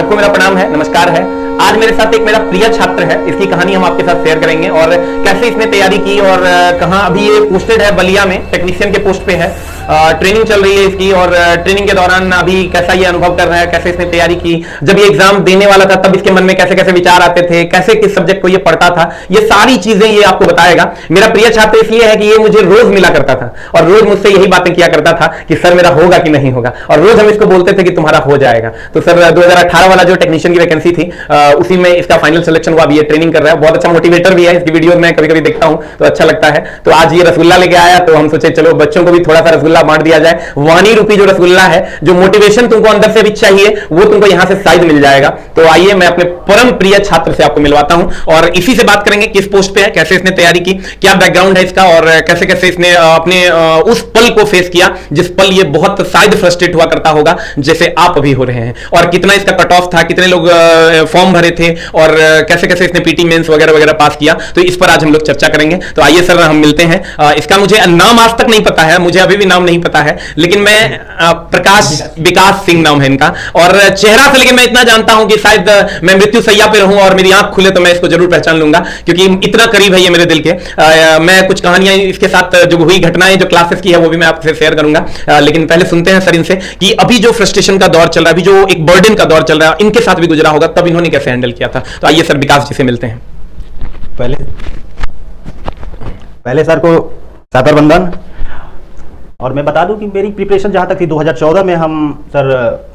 सबको मेरा प्रणाम है, नमस्कार है। आज मेरे साथ एक मेरा प्रिय छात्र है, इसकी कहानी हम आपके साथ शेयर करेंगे और कैसे इसने तैयारी की और कहां अभी ये पोस्टेड है। बलिया में टेक्नीशियन के पोस्ट पे है, ट्रेनिंग चल रही है इसकी और ट्रेनिंग के दौरान अभी कैसा ये अनुभव कर रहा है, कैसे इसने तैयारी की, जब ये एग्जाम देने वाला था तब इसके मन में कैसे कैसे विचार आते थे, कैसे किस सब्जेक्ट को ये पढ़ता था, ये सारी चीजें ये आपको बताएगा। मेरा प्रिय छात्र इसलिए है कि ये मुझे रोज मिला करता था और रोज मुझसे यही बातें किया करता था कि सर मेरा होगा कि नहीं होगा, और रोज हम इसको बोलते थे कि तुम्हारा हो जाएगा। तो सर 2018 वाला जो टेक्नीशियन की वैकेंसी थी उसी में इसका फाइनल सिलेक्शन हुआ। अभी ये ट्रेनिंग कर रहा है, बहुत अच्छा मोटिवेटर भी है, इसकी वीडियो में कभी कभी देखता हूं तो अच्छा लगता है। तो आज ये रसगुल्ला लेके आया तो हम सोचे चलो बच्चों को भी थोड़ा सा रसगुल्ला बांट दिया जाए। वाणी रूपी जो रसगुल्ला है, जो मोटिवेशन तुमको अंदर से भी चाहिए वो तुमको यहां से शायद मिल जाएगा। तो आइए मैं अपने परम प्रिय छात्र से आपको मिलवाता हूं और इसी से बात करेंगे किस पोस्ट पे है, कैसे इसने तैयारी की, क्या बैकग्राउंड है इसका और कैसे कैसे इसने अपने उस पल को फेस किया जिस पल ये बहुत शायद फ्रस्ट्रेट हुआ करता होगा जैसे आप अभी हो रहे हैं, और कितना इसका कट ऑफ था, कितने लोग फॉर्म भरे थे और कैसे कैसे इसने पीटी मेंस वगैरह वगैरह पास किया। तो इस पर आज हम लोग चर्चा करेंगे। तो आइए सर हम मिलते हैं। इसका मुझे नाम आज तक नहीं पता है, मुझे अभी भी नाम नहीं पता है, लेकिन मैं प्रकाश विकास सिंह नाम है इनका, और चेहरा से लेकर मैं इतना जानता हूं कि शायद मैं मृत्यु सैया पे रहूं और मेरी आंख खुले तो मैं इसको जरूर पहचान लूंगा, क्योंकि इतना करीब है ये मेरे दिल के। मैं कुछ कहानियां इसके साथ जो हुई घटनाएं जो क्लासेस की है वो भी मैं आपसे शेयर करूंगा, लेकिन पहले सुनते हैं सर इनसे कि अभी जो फ्रस्ट्रेशन का दौर चल रहा है, अभी जो एक बर्डन का दौर चल रहा है, इनके साथ भी गुजरा होगा, तब इन्होंने कैसे हैंडल किया था। तो आइए सर विकास जी से मिलते हैं। पहले सर को सादर वंदन। और मैं बता दूं कि मेरी प्रिपरेशन जहां तक थी 2014 में हम सर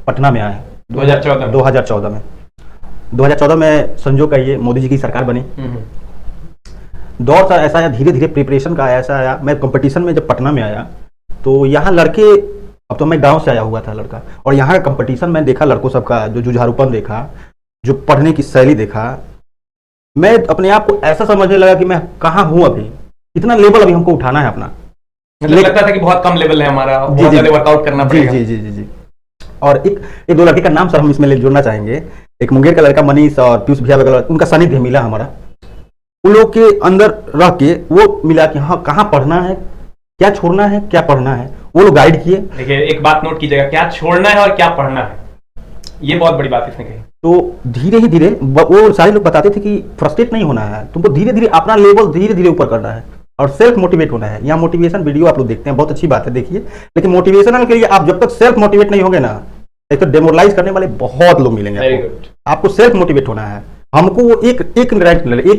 पटना में आए। 2014 में संजोग का ये मोदी जी की सरकार बनी। दौर सर ऐसा आया, धीरे धीरे प्रिपरेशन का ऐसा आया। मैं कंपटीशन में जब पटना में आया तो यहाँ लड़के, अब तो मैं गांव से आया हुआ था लड़का, और यहाँ का कंपटीशन मैं देखा, लड़कों सबका जो जुझारूपन देखा, जो पढ़ने की शैली देखा, मैं अपने आप को ऐसा समझने लगा कि मैं कहाँ हूँ अभी, इतना लेवल अभी हमको उठाना है अपना। लगता था कि बहुत कम लेवल है हमारा, बहुत ज्यादा वर्कआउट करना पड़ेगा। जी जी जी जी। और एक दो लड़के का नाम सर हम इसमें जोड़ना चाहेंगे। एक मुंगेर का लड़का मनीष और पीयूष भैया वगैरह, उनका सानिध्य मिला हमारा। उन लोग के अंदर रह के वो मिला कि हाँ कहाँ पढ़ना है, क्या छोड़ना है, क्या पढ़ना है, वो लोग गाइड किए। देखिए एक बात नोट कीजिएगा, क्या छोड़ना है और क्या पढ़ना है, ये बहुत बड़ी बात इसने कही। तो धीरे ही धीरे वो सारे लोग बताते थे कि फ्रस्ट्रेट नहीं होना है, तुमको धीरे धीरे अपना लेवल धीरे धीरे ऊपर करना है और सेल्फ मोटिवेट होना है। यहाँ मोटिवेशन वीडियो आप लोग देखते हैं, बहुत अच्छी बात है, देखिए। लेकिन मोटिवेशनल के लिए आप जब तक सेल्फ मोटिवेट नहीं होंगे ना, एक तो डेमोरलाइज करने वाले बहुत लोग मिलेंगे आपको सेल्फ मोटिवेट होना है। हमको वो एक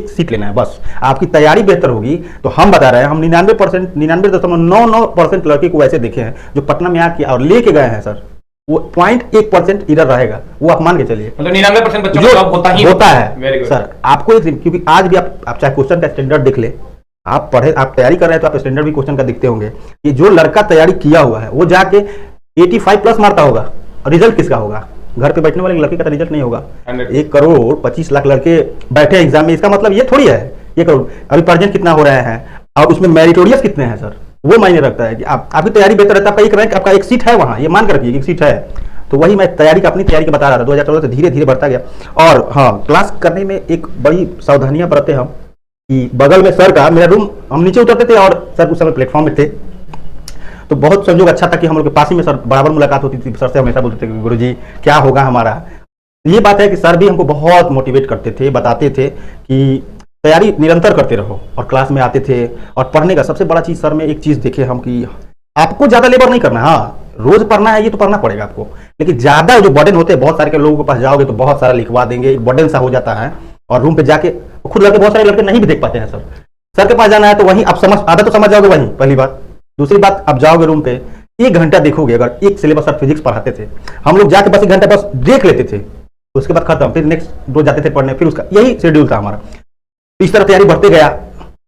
सीट लेना है बस। आपकी तैयारी बेहतर होगी तो हम बता रहे हैं, हम 99.99% लड़के को ऐसे देखे हैं जो पटना में आके और लेके गए हैं सर। वो 0.1% इधर रहेगा, वो आप मान के चलिए। मतलब 99% बच्चों को जॉब होता है सर। आपको एक, क्योंकि आज भी आप चाहे क्वेश्चन का स्टैंडर्ड देख ले, आप पढ़े, आप तैयारी कर रहे हैं तो आप स्टैंडर्ड भी क्वेश्चन का दिखते होंगे कि जो लड़का तैयारी किया हुआ है वो जाके 85+ मारता होगा, और रिजल्ट किसका होगा? घर पे बैठने वाले लड़के का तो रिजल्ट नहीं होगा। 1 करोड़ 25 लाख लड़के बैठे एग्जाम में, इसका मतलब ये थोड़ी है 1 करोड़। अभी प्रेजेंट कितना हो रहे हैं और उसमें मेरिटोरियस कितने हैं सर, वो मायने रखता है कि आपकी तैयारी बेहतर रहता है। आपका एक रैंक, आपका एक सीट है वहाँ, ये मान कर रखिए एक सीट है। तो वही मैं अपनी तैयारी का बता रहा था। 2014 से धीरे धीरे बढ़ता गया। और हाँ, क्लास करने में एक बड़ी सावधानियां बरते हम कि बगल में सर का मेरा रूम, हम नीचे उतरते थे और सर उस समय प्लेटफॉर्म में थे। तो बहुत संजोग अच्छा था कि हम लोग के पास ही में सर बराबर मुलाकात होती थी। सर से हमेशा बोलते थे कि गुरुजी क्या होगा हमारा। ये बात है कि सर भी हमको बहुत मोटिवेट करते थे, बताते थे कि तैयारी निरंतर करते रहो, और क्लास में आते थे। और पढ़ने का सबसे बड़ा चीज़ सर में एक चीज़ देखे हम कि आपको ज़्यादा लेबर नहीं करना। हाँ, रोज पढ़ना है, ये तो पढ़ना पड़ेगा आपको, लेकिन ज़्यादा जो बर्डन होते हैं, बहुत सारे के लोगों के पास जाओगे तो बहुत सारा लिखवा देंगे, एक बर्डन सा हो जाता है। और रूम पे जाके खुद लड़के, बहुत सारे लड़के नहीं भी देख पाते हैं सर के पास जाना है तो वहीं आप आधा तो समझ जाओगे वहीं, पहली बात। दूसरी बात, आप जाओगे रूम पे 1 घंटा देखोगे। अगर एक सिलेबस सर फिजिक्स पढ़ाते थे, हम लोग जाके बस 1 घंटा बस देख लेते थे, उसके बाद खत्म, फिर नेक्स्ट रोज जाते थे पढ़ने, फिर उसका यही शेड्यूल था हमारा। इस तरह तैयारी बढ़ते गया।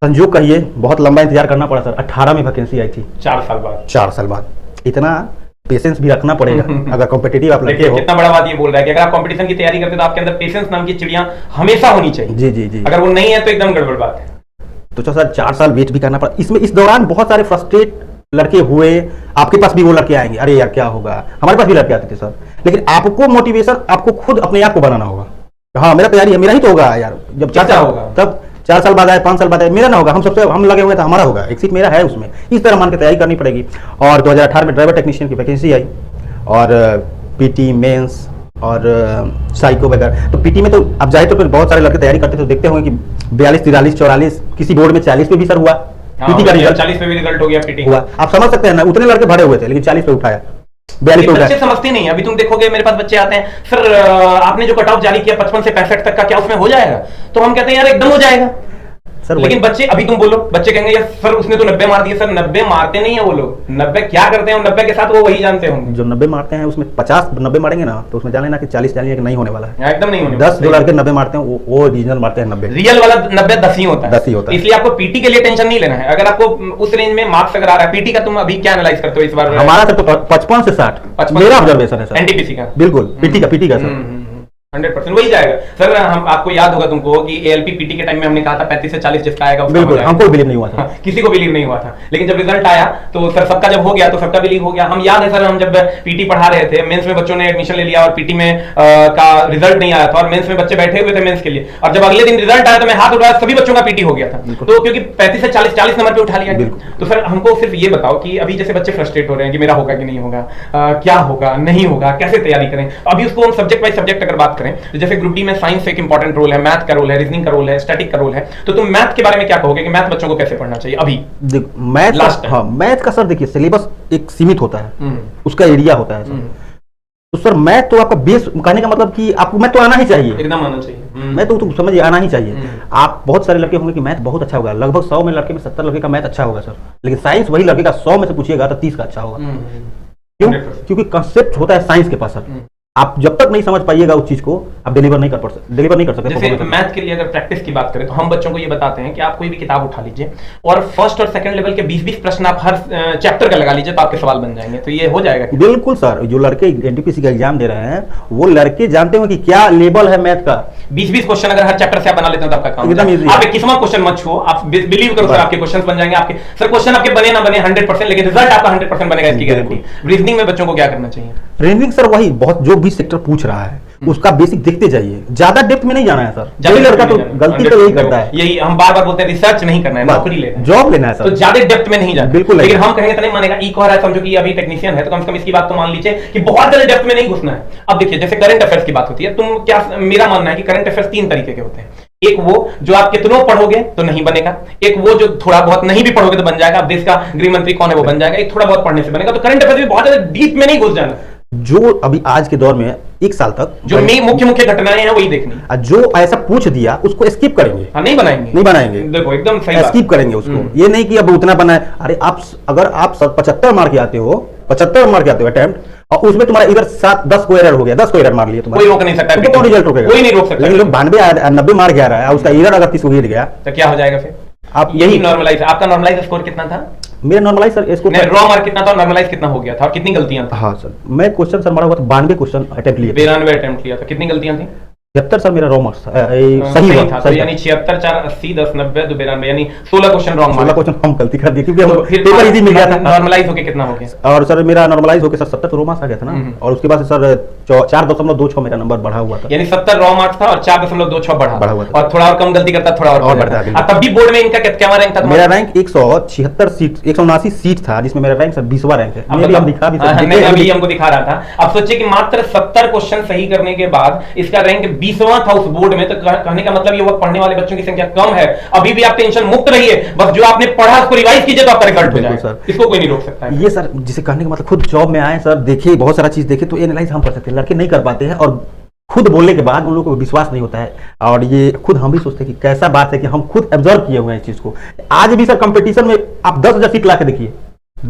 संजोग कहिए बहुत लंबा इंतजार करना पड़ा सर। 18 में वैकेंसी आई थी, 4 साल बाद। इतना पेशेंस भी रखना पड़ेगा अगर कॉम्पिटिटिव आप लड़के हो। कितना बड़ा बात ये बोल रहा है कि अगर आप कंपटीशन की तैयारी करते तो आपके अंदर पेशेंस नाम की चिड़िया हमेशा होनी चाहिए। जी जी जी। अगर वो नहीं है तो एकदम गड़बड़ बात है। तो सर 4 साल वेट भी करना पड़ा। इस दौरान बहुत सारे फ्रस्ट्रेट लड़के हुए। आपके पास भी वो लड़के आएंगे, अरे यार क्या होगा, हमारे पास भी लड़के आते थे सर। लेकिन आपको मोटिवेशन आपको खुद अपने आप को बनाना होगा। हाँ मेरा तैयारी है, मेरा ही तो होगा यार। जब 4 साल होगा तब 4 साल बाद आए, 5 साल बाद आए, मेरा ना होगा। हम लगे हुए तो हमारा होगा, एक सीट मेरा है उसमें। इस तरह मान के तैयारी करनी पड़ेगी। और 2018 में ड्राइवर टेक्नीशियन की वैकेंसी आई और पीटी मेंस और साइको वगैरह। तो पीटी में तो अब जाए तो फिर बहुत सारे लड़के तैयारी करते तो देखते होंगे कि 42, 43, 44, किसी बोर्ड में 40 पे भी सर हुआ, पीटी का रिजल्ट 40 पे भी रिजल्ट हो गया पीटी हुआ। आप समझ सकते हैं ना, उतने लड़के भरे हुए थे लेकिन 40 पे उठाया, 42 पे बच्चे उठाया। समझते नहीं है। अभी तुम देखोगे मेरे पास बच्चे आते हैं, सर आपने जो कट ऑफ जारी किया 55 से 65 तक का, क्या उसमें हो जाएगा? तो हम कहते हैं यार एकदम हो जाएगा सर। लेकिन बच्चे, अभी तुम बोलो, बच्चे कहेंगे यार सर उसने तो 90 मार दिए। सर 90 मारते नहीं है वो लोग, 90 क्या करते हैं 90 के साथ वो वही जानते होंगे। जो 90 मारते हैं उसमें 50 90 मारेंगे ना, तो उसमें जान लेना कि 40 नहीं होने वाला है, एकदम नहीं होने 10 जो लड़के 90 मारते हैं वो ओरिजिनल मारते हैं 90। रियल वाला 90 10 ही होता है, 10 ही होता है। इसलिए आपको पीटी के लिए टेंशन नहीं लेना है। अगर आपको उस रेंज में मार्क्स अगर आ रहा है पीटी का, तुम अभी क्या एनालाइज करते हो इस बार? हमारा सर तो 55 से 60 मेरा ऑब्जर्वेशन है सर, एनटीपीसी का बिल्कुल पीटी का सर 100% वही जाएगा सर। हम आपको याद होगा तुमको कि एएलपी पीटी के टाइम में हमने कहा था 35 से 40 जिसका आएगा उसका बिल्कुल, हमको बिलीव नहीं हुआ था। किसी को बिलीव नहीं हुआ था, लेकिन जब रिजल्ट आया तो सर सबका जब हो गया तो सबका बिलीव हो गया। हम याद है सर, हम जब पीटी पढ़ा रहे थे, मेंस में बच्चों ने एडमिशन ले लिया और पीटी में का रिजल्ट नहीं आया था और मेंस में बच्चे बैठे हुए थे मेंस के लिए, और जब अगले दिन रिजल्ट आया तो मैं हाथ उठाया, सभी बच्चों का पीटी हो गया था। तो क्योंकि 35 से 40 नंबर पे उठा लिया गया। तो सर हमको सिर्फ ये बताओ कि अभी जैसे बच्चे फ्रस्ट्रेट हो रहे हैं कि मेरा होगा कि नहीं होगा, क्या होगा नहीं होगा, कैसे तैयारी करें। अभी उसको हम सब्जेक्ट बाय सब्जेक्ट अगर बात करें तो जैसे ग्रुप डी में साइंस एक इंपॉर्टेंट रोल है, मैथ का रोल है, रीजनिंग का रोल है, स्टैटिक का रोल है। तो तुम मैथ के बारे में क्या कहोगे कि मैथ बच्चों को कैसे पढ़ना चाहिए अभी? मैथ का सर देखिए सिलेबस एक सीमित होता है, उसका एरिया होता है सर। तो सर मैथ तो आपका बेस, कहने का मतलब कि आपको मैथ तो आना ही चाहिए, एकदम आना चाहिए। मैं तो समझिए आना ही चाहिए। आप बहुत सारे लड़के होंगे कि मैथ बहुत अच्छा होगा, लगभग 100 में लड़के में 70 लड़के का मैथ अच्छा होगा सर, लेकिन साइंस वही लड़के का 100 में से पूछिएगा तो 30 का अच्छा होगा। क्यों? क्योंकि कंसेप्ट होता है साइंस के पास सर। आप जब तक नहीं समझ पाइएगा उस चीज को आप डिलीवर नहीं कर सकते। जैसे मैथ के लिए अगर प्रैक्टिस की बात करें तो हम बच्चों को ये बताते हैं कि आप कोई भी किताब उठा लीजिए और फर्स्ट और सेकंड लेवल के 20-20 प्रश्न आप हर चैप्टर का लगा लीजिए तो आपके सवाल बन जाएंगे। तो ये हो जाएगा। बिल्कुल सर, जो लड़के एनटीपीसी का एग्जाम दे रहे हैं वो लड़के जानते हो कि क्या लेवल है मैथ का। 20-20 क्वेश्चन अगर हर चैप्टर से आप बना लेते हैं तो आपका काम एकदम इजी। आप 21वां क्वेश्चन मत छुओ, आप बिलीव करो सर आपके क्वेश्चन बन जाएंगे। आपके सर क्वेश्चन आपके बने ना बने 100%, लेकिन रिजल्ट आपका 100% बनेगा, इसकी गारंटी। रीजनिंग में बच्चों को क्या करना चाहिए? रीजनिंग सर वही बहुत जो भी सेक्टर पूछ रहा है उसका बेसिक देखते जाइए, ज्यादा डेप्थ में नहीं जाना है सर। ज्यादा लड़का तो गलती तो यही करता है, यही हम बार बार बोलते हैं, रिसर्च नहीं करना है, नौकरी लेना है, जॉब लेना है सर। तो ज्यादा डेप्थ में नहीं जाना। बिल्कुल, लेकिन हम कहेंगे तो नहीं मानेगा। एक और है, समझो कि अभी टेक्नीशियन है तो कम से कम इसकी बात तो मान लीजिए कि बहुत ज्यादा डेप्थ में नहीं घुसना है। अब देखिए जैसे करंट अफेयर्स की बात होती है, तुम क्या, मेरा मानना है कि करंट अफेयर्स 3 तरीके के होते हैं। एक वो जो आप कितनों पढ़ोगे तो नहीं बनेगा, एक वो जो थोड़ा बहुत नहीं भी पढ़ोगे तो बन जाएगा, अब देश का गृह मंत्री कौन है वो बन जाएगा, एक थोड़ा बहुत पढ़ने से बनेगा। तो करंट अफेयर्स भी बहुत ज्यादा डीप में नहीं घुस जाना। जो अभी आज के दौर में 1 साल तक जो मुख्य घटनाएं हैं वही देखनी, जो ऐसा पूछ दिया उसको स्किप करेंगे। नहीं बनाएंगे। देखो एकदम सही स्किप करेंगे उसको। ये नहीं कि अब उतना बनाए। अरे आप अगर आप 75 मार्क आते हो अटेम्प्ट और उसमें तुम्हारा इधर 7-10 को एरर हो गया, 10 को एरर मार लिया तुम्हारा, कोई रोक नहीं सकता। तो कौन रिजल्ट रोकेगा? कोई नहीं रोक सकता। लेकिन लोग 92 90 मार्क आ रहा है, उसका एरर अगर 30 को गिर गया तो क्या हो जाएगा फिर? आप यही नॉर्मलाइज। आपका नॉर्मलाइज स्कोर कितना था? मेरा नॉर्मलाइज सर इसको रॉ मार्क कितना था और नॉर्मलाइज कितना हो गया था और कितनी गलतियां थी? हाँ सर, मैं क्वेश्चन सर मारा हुआ था 92 क्वेश्चन अटेम्प्ट लिए, 92 अटेम्प्ट किया था, कितनी गलतियां थी? 76 सर मेरा रॉ मार्क्स सही था। तो यानी 76 4 80 10 90 2 92 यानी 16 क्वेश्चन रॉन्ग। 16 क्वेश्चन हम गलती कर दिए क्योंकि तो फिर पेपर इजी मिल गया था। नॉर्मलाइज होके कितना हो गया? और सर मेरा नॉर्मलाइज होके सर 70 रॉ मार्क्स आ गया था ना, और उसके बाद सर 4.26 मेरा नंबर बढ़ा हुआ था। यानी 70 रॉ मार्क्स था और 4.26 बढ़ा हुआ था, और थोड़ा और कम गलती करता थोड़ा और बढ़ता है। तब भी बोर्ड में इनका क्या रैंक था? मेरा रैंक 176 सीट 179 सीट था, जिसमें मेरा रैंक सर 20वां रैंक है। हम दिखा भी अभी हमको दिखा रहा था। अब सोचिए कि मात्र 70 क्वेश्चन सही करने के बाद इसका रैंक 20वां था उस बोर्ड में। तो कहने का मतलब ये वो पढ़ने वाले बच्चों की संख्या कम है। अभी भी आप टेंशन मुक्त रहिए, बस जो आपने पढ़ा उसको रिवाइज कीजिए तो आपका रिजल्ट हो जाएगा। इसको कोई नहीं रोक सकता है। ये सर जिसे कहने का मतलब खुद जॉब में आए सर, देखिए बहुत सारा चीज देखे तो एनालाइज हम कर सकते हैं, लड़के नहीं कर पाते हैं और खुद बोलने के बाद उन लोगों को विश्वास नहीं होता है। और ये खुद हम भी सोचते हैं कि कैसा बात है कि हम खुद एब्जॉर्व किए हुए हैं इस चीज को। आज भी सर कंपटीशन में आप 10,000 सीट ला के देखिए,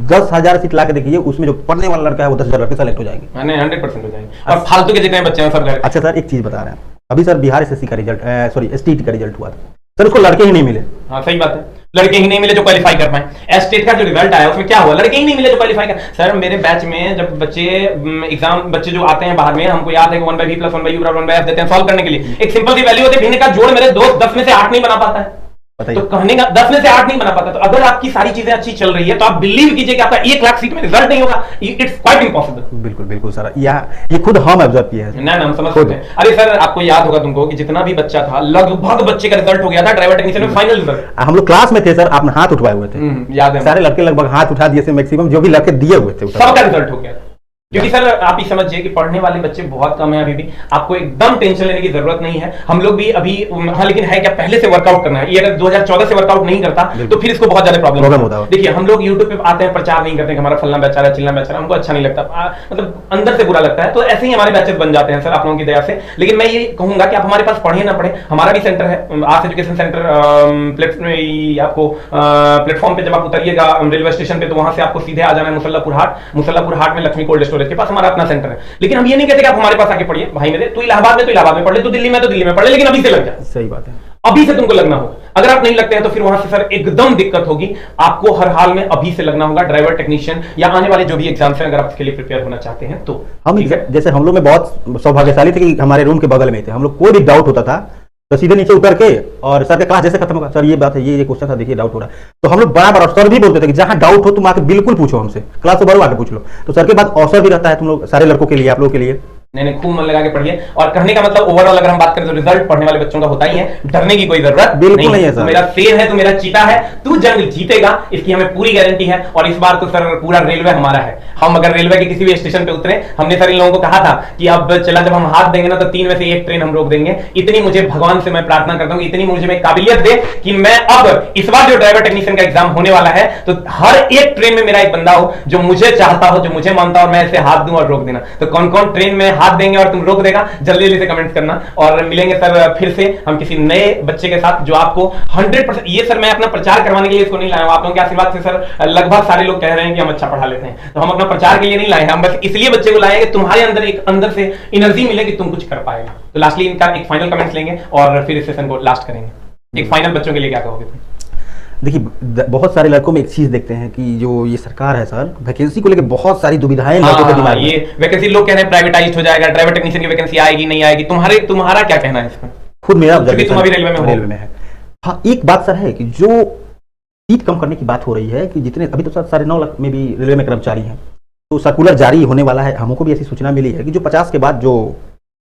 10,000 सीट ला के देखिए, उसमें जो पढ़ने वाला लड़का है वो 10,000 लड़के सेलेक्ट हो जाएंगे। 100% हो जाएंगे। और फालतू के जितने बच्चे हैं सब। अच्छा सर एक चीज बता रहे हैं, अभी सर बिहार एसएससी का रिजल्ट एसटीईटी का रिजल्ट हुआ था सर, उसको लड़के ही नहीं मिले। हाँ सही बात है, लड़के ही नहीं मिले जो क्वालीफाई कर पाए। स्टेट का जो रिजल्ट आया उसमें क्या हुआ? लड़के ही नहीं मिले जो क्वालीफाई कर। सर मेरे बैच में जब बच्चे जो आते हैं बाहर में, हमको याद है कि 1/v + 1/u = 1/f देते हैं सॉल्व करने के लिए। एक सिंपल सी वैल्यू होती है, भिन्न का जोड़ मेरे दोस्त 10 में से 8 नहीं बना पाता है। तो कहने का 10 में से 8 नहीं बना पाता। तो अगर आपकी सारी चीजें अच्छी चल रही है तो आप बिलीव कीजिए कि आपका 1 लाख सीट में रिजल्ट नहीं होगा। It's quite impossible. बिल्कुल सर, ये खुद हम ऑब्जर्व किए हैं। ना हम समझ सकते हैं। अरे सर आपको याद होगा तुमको कि जितना भी बच्चा था लगभग बच्चे का रिजल्ट हो गया था ड्राइवर टेक्नीशियन में फाइनल रिजल्ट। हम लोग क्लास में थे सर, आपने हाथ उठवाए हुए थे, याद है? सारे लड़के लगभग हाथ उठा दिए थे, मैक्सिमम जो भी लड़के दिए हुए थे सबका रिजल्ट हो गया। क्योंकि सर आप ही समझिए कि पढ़ने वाले बच्चे बहुत कम है अभी भी, आपको एकदम टेंशन लेने की जरूरत नहीं है। हम लोग भी अभी, हाँ लेकिन है क्या, पहले से वर्कआउट करना है। ये अगर 2014 से वर्कआउट नहीं करता तो फिर इसको बहुत ज्यादा प्रॉब्लम होता है। देखिए हम लोग यूट्यूब पे आते हैं, प्रचार नहीं करते कि हमारा फलना बेचारा है, चिल्ला बेचारा, हमको अच्छा नहीं लगता, मतलब अंदर से बुरा लगता है। तो ऐसे ही हमारे बैचेस बन जाते हैं सर आप लोगों की दया से। लेकिन मैं ये कहूंगा कि आप हमारे पास पढ़े ना पढ़े, हमारा भी सेंटर है आर्ट्स एजुकेशन सेंटर, आपको प्लेटफॉर्म पे जब आप उतरिएगा रेलवे स्टेशन पे तो वहां से आपको सीधे आ जाना है मुसल्लापुर हाट में लक्ष्मी कोल्ड स्टोरेज के पास हमारा अपना सेंटर है। लेकिन हम ये नहीं कहते कि आप हमारे पास आके पढ़िए, भाई मेरे तू इलाहाबाद में तो इलाहाबाद में पढ़ ले, तू दिल्ली में तो दिल्ली में पढ़ ले, लेकिन अभी से लग जाए। सही बात है, अभी से तुमको लगना होगा। अगर आप नहीं लगते हैं तो फिर वहां से सर एकदम दिक्कत होगी। आपको हर हाल में अभी से लगना होगा, ड्राइवर टेक्नीशियन या आने वाले जो भी एग्जाम्स हैं, अगर आप इसके लिए प्रिपेयर होना चाहते हैं तो। हम जैसे हम लोग में बहुत सौभाग्यशाली थे कि हमारे रूम के बगल में थे, हम लोग कोई भी डाउट होता था तो सीधे नीचे उतर के और सर के क्लास जैसे खत्म होगा, सर ये बात है, ये क्वेश्चन था, देखिए डाउट हो रहा है, तो हम लोग बराबर, और सर भी बोलते थे कि जहां डाउट हो तुम आके बिल्कुल पूछो हमसे, क्लास से बड़ो आके पूछ लो। तो सर के बाद अवसर भी रहता है तुम लोग सारे लड़कों के लिए, आप लोगों के लिए। नहीं खूब मन लगा के पढ़िए। और कहने का मतलब ओवरऑल अगर हम बात करें तो रिजल्ट पढ़ने वाले बच्चों का होता ही है, डरने की कोई जरूरत बिल्कुल नहीं है सर। मेरा शेर है, तू मेरा चीता है, तू जंग जीतेगा, इसकी हमें पूरी गारंटी है। और इस बार तो सर पूरा रेलवे हमारा है। हम अगर रेलवे के किसी भी स्टेशन पे उतरे, हमने सर इन लोगों को कहा था कि अब चला जब हम हाथ देंगे ना तो 3 में से 1 ट्रेन हम रोक देंगे। इतनी मुझे भगवान से मैं प्रार्थना करता हूँ, इतनी मुझे काबिलियत दे कि मैं अब इस बार जो ड्राइवर टेक्नीशियन का एग्जाम होने वाला है तो हर एक ट्रेन में मेरा एक बंदा हो जो मुझे चाहता हो, जो मुझे मानता हो, और मैं इसे हाथ दूं और रोक देना। तो कौन कौन ट्रेन में हाथ देंगे और तुम रोक देगा, जल्दी जल्दी से कमेंट करना। और मिलेंगे सर फिर से हम किसी नए बच्चे के साथ जो आपको 100%, ये सर मैं अपना प्रचार करवाने के लिए इसको नहीं लाया हूं, आप लोगों के आशीर्वाद से सर लगभग सारे लोग कह रहे हैं कि हम अच्छा पढ़ा लेते हैं, तो हम अपना प्रचार के लिए नहीं लाए हैं, हम बस इसलिए बच्चे को लाए हैं कि तुम्हारे अंदर एक अंदर से एनर्जी मिले कि तुम कुछ कर पाएगा। तो लास्टली इनका एक फाइनल कमेंट्स लेंगे और फिर इस सेशन को लास्ट करेंगे। एक फाइनल बच्चों के लिए क्या कहोगे? देखिए बहुत सारे लड़कों में एक चीज देखते हैं कि जो ये सरकार है सर, वैकेंसी को लेकर बहुत सारी दुविधाएं लड़कों के दिमाग में। ये वैकेंसी लोग कह रहे हैं प्राइवेटाइज हो जाएगा, ड्राइवर टेक्नीशियन की वैकेंसी आएगी नहीं आएगी, तुम्हारा क्या कहना है इसमें? खुद मेरा तुम अभी रेलवे में है। हाँ एक बात सर है कि जो सीट कम करने की बात हो रही है कि जितने अभी तो सर 9.5 लाख में भी रेलवे में कर्मचारी हैं, तो सर्कुलर जारी होने वाला है। हमको भी ऐसी सूचना मिली है कि जो 50 के बाद जो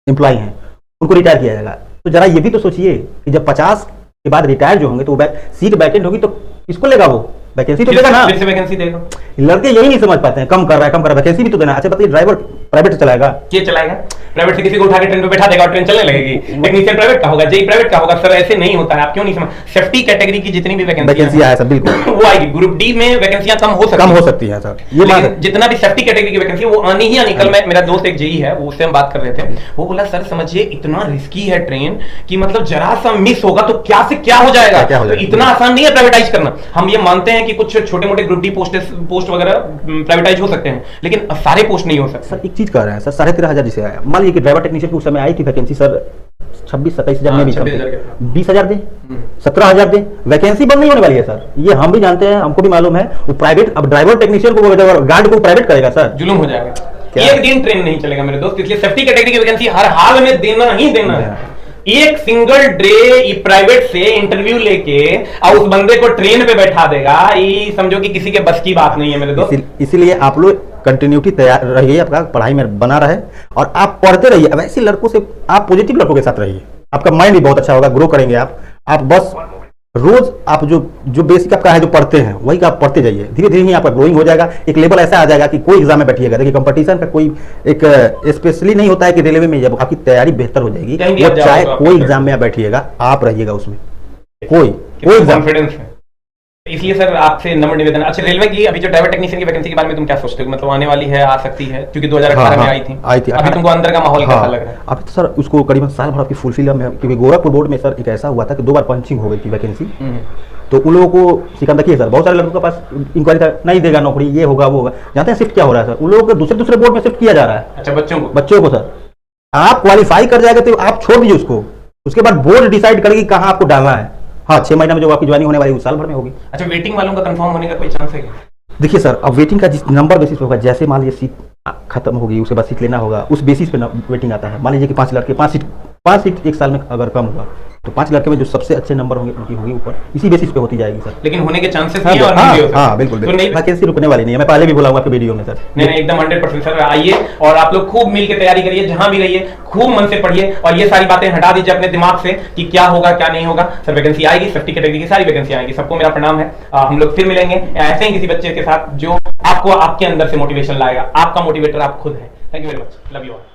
एम्प्लॉय हैं उनको रिटायर किया जाएगा। तो जरा ये भी तो सोचिए कि जब 50 के बाद रिटायर जो होंगे तो सीट वैकेंट होगी तो किसको लेगा वो? वैकेंसी तो देगा ना, फिर से वैकेंसी देगा। लड़के यही नहीं समझ पाते हैं, कम कर रहा है वैकेंसी भी तो देना। अच्छा बताइए ड्राइवर प्राइवेट से चलाएगा? ये चलाएगा प्राइवेट से, किसी को उठा के ट्रेन पे बैठा देगा और ट्रेन चलने लगेगी। टेक्नीशियन प्राइवेट का होगा, जेई प्राइवेट का होगा। सर ऐसे नहीं होता है, आप क्यों नहीं समझ? सेफ्टी कैटेगरी की जितनी भी वैकेंसी है सर बिल्कुल वो आएगी। ग्रुप डी में वैकेंसियां कम हो सकती है सर, ये बात जितना भी सेफ्टी कैटेगरी की वैकेंसी वो आनी ही आनी। कल मेरा दोस्त एक जेई है, वो उससे हम बात कर रहे थे, वो बोला सर समझिए इतना रिस्की है ट्रेन कि मतलब जरा सा मिस होगा तो क्या से क्या हो जाएगा, तो इतना आसान नहीं है प्राइवेटाइज करना। हम ये मानते हैं कि कुछ छोटे मोटे ग्रुप डी पोस्ट वगैरह प्राइवेटाइज हो सकते हैं, लेकिन सारे पोस्ट नहीं हो सकते। सर एक चीज कह रहे हैं सर 13,500 जिसे आया, मान लीजिए कि ड्राइवर टेक्नीशियन की उस समय आई थी वैकेंसी सर 26-27 हजार में भी 20,000 दे, 17,000 दे, वैकेंसी बंद नहीं होने वाली है सर। ये हम भी जानते हैं, हमको भी मालूम है। वो प्राइवेट, अब ड्राइवर टेक्नीशियन को गार्ड को प्राइवेट करेगा सर, जुल्म हो जाएगा। एक दिन ट्रेन नहीं चलेगा मेरे दोस्त, इसलिए सेफ्टी कैटेगरी की वैकेंसी हर हाल में देना ही देना है। एक सिंगल डे प्राइवेट से इंटरव्यू लेके और उस बंदे को ट्रेन पे बैठा देगा, ये समझो कि किसी के बस की बात नहीं है मेरे दोस्त। इसीलिए आप लोग कंटिन्यूटी तैयार रहिए, आपका पढ़ाई में बना रहे और आप पढ़ते रहिए। अब ऐसे लड़कों से आप पॉजिटिव लड़कों के साथ रहिए, आपका माइंड भी बहुत अच्छा होगा, ग्रो करेंगे आप बस रोज आप जो बेसिक आपका है जो पढ़ते हैं वही का आप पढ़ते जाइए, धीरे धीरे ही आपका ग्रोइंग हो जाएगा। एक लेवल ऐसा आ जाएगा कि कोई एग्जाम में बैठिएगा, देखिए कंपटीशन का कोई एक स्पेशली नहीं होता है कि रेलवे में जब आपकी तैयारी बेहतर हो जाएगी, चाहे कोई एग्जाम में आप बैठिएगा, आप रहिएगा उसमें, कोई कॉन्फिडेंस है। इसलिए सर आपसे नंबर निवेदन। अच्छा रेलवे की अभी जो ड्राइवर टेक्नीशियन की वैकेंसी के बारे में तुम क्या सोचते हो? मतलब आने वाली है, आ सकती है, क्योंकि 2018 में आई थी। अभी तुमको अंदर का माहौल कैसा लग रहा है? अभी तो सर उसको करीबन साल भर आपकी फुलफिल है, क्योंकि गोरखपुर बोर्ड में सर एक ऐसा हुआ था कि 2 बार पंचिंग हो गई थी वैकेंसी, तो उन लोगों को सिकंदर देखिए सर, बहुत सारे लोगों के पास इंक्वायरी था, नहीं देगा नौकरी, ये होगा वो होगा। जानते हैं शिफ्ट क्या हो रहा है सर, उन लोगों को दूसरे बोर्ड में शिफ्ट किया जा रहा है। अच्छा बच्चों को सर, आप क्वालिफाई कर जाएगा तो आप छोड़ दीजिए उसको, उसके बाद बोर्ड डिसाइड करेगी कहाँ आपको डालना है। हाँ 6 महीना में जो आपकी ज्वाइनिंग होने वाली है साल भर में होगी। अच्छा वेटिंग वालों का कंफर्म होने का कोई चांस है क्या? देखिए सर अब वेटिंग का जिस नंबर बेसिस पे होगा, जैसे मान लीजिए सीट खत्म होगी उसके बाद सीट लेना होगा, उस बेसिस पे वेटिंग आता है। मान लीजिए कि 5 लड़के 5 सीट 5 सीट एक साल में अगर कम हुआ तो 5 लड़के में जो सबसे अच्छे नंबर होंगे उनकी होगी ऊपर, इसी बेसिस पे होती जाएगी सर। लेकिन होने के चांसेस हाँ, नहीं है और नहीं भी हो सकते। हाँ बिल्कुल, तो नहीं वैकेंसी रुकने वाली नहीं है, मैं पहले भी बोला हूँ आपके वीडियो में सर। नहीं एकदम 100% सर, आइए और आप लोग खूब मिल के तैयारी करिए, जहां भी रहिए खूब मन से पढ़िए और ये सारी बातें हटा दीजिए अपने दिमाग से कि क्या होगा क्या नहीं होगा। सर वैकेंसी आएगी, सेफ्टी कैटेगरी की सारी वैकेंसी आएगी, सबको मेरा प्रणाम है। हम लोग फिर मिलेंगे ऐसे ही किसी बच्चे के साथ जो आपको आपके अंदर से मोटिवेशन लाएगा। आपका मोटिवेटर आप खुद है। Thank you very much, love you all.